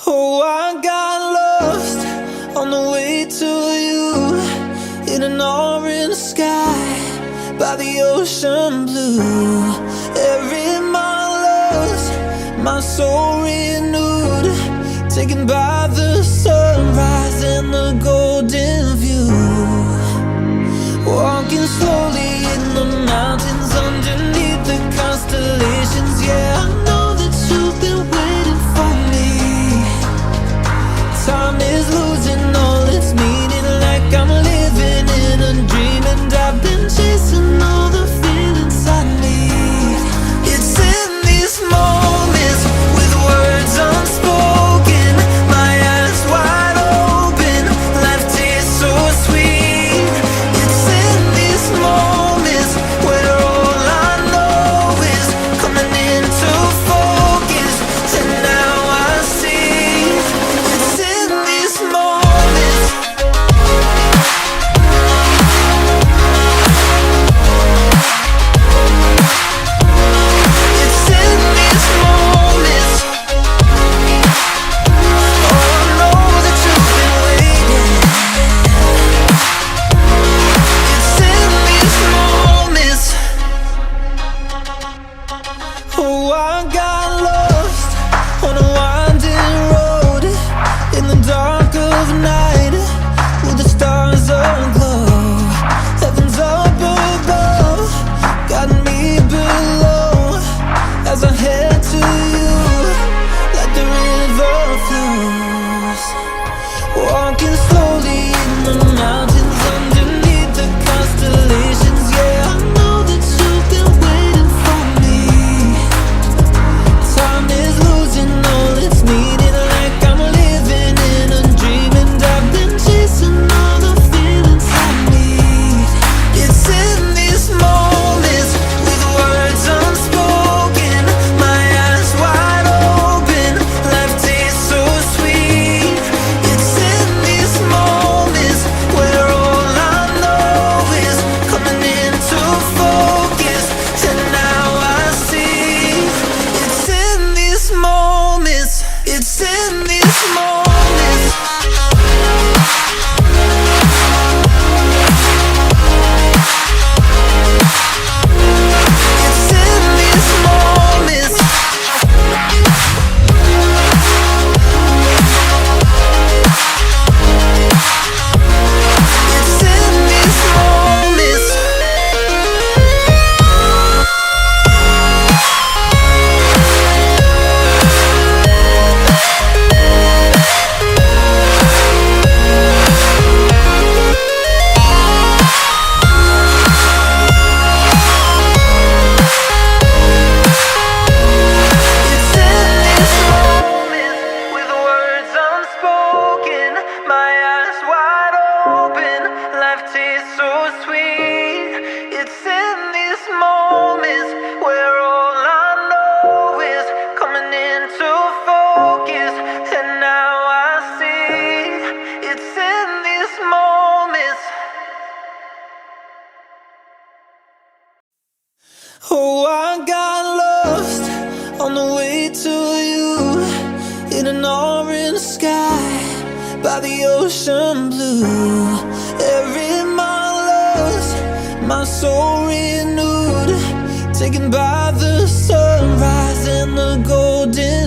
Oh, I got lost on the way to you, in an orange sky by the ocean blue. Every mile lost, my soul renewed, taken by the sunrise and the golden view. Walking slowly in the mountains underneath the constellations. Yeah, I know that you've been waiting for me. Time is losing all its meaning, like I'm living in a dream, and I've been chasing all the feelings I need. It's in these moments with words unspoken, my eyes wide open, life tastes so sweet. It's in these moments where all I know is coming into focus, and now I see. It's in these moments. It's in these moments. Oh, I know that you've been waiting. It's in these moments. Oh, I got lost on a winding road in the dark of night, with the stars aglow. Heaven's up above, got me below, as I head to you like the river flows. Walking slowly in the mountains underneath the constellations. Yeah, I know that you've been waiting for me. Time is losing all its meaning, like I'm living in a dream, and I've been chasing all the feelings I need. It's in these moments with words unspoken, my eyes wide open, life tastes so sweet. It's in these moments where all I know is coming into focus, and now I see. It's in these moments. It's in these moments. It's in these moments. It's in these moments. It's in these moments with words unspoken, my eyes wide open, life tastes so sweet. It's in these moments where all I know is coming into focus, and now I see. It's in these moments. Oh, I got lost on the way to you, in an orange sky by the ocean blue. Every mile lost, my soul renewed, taken by the sunrise and the golden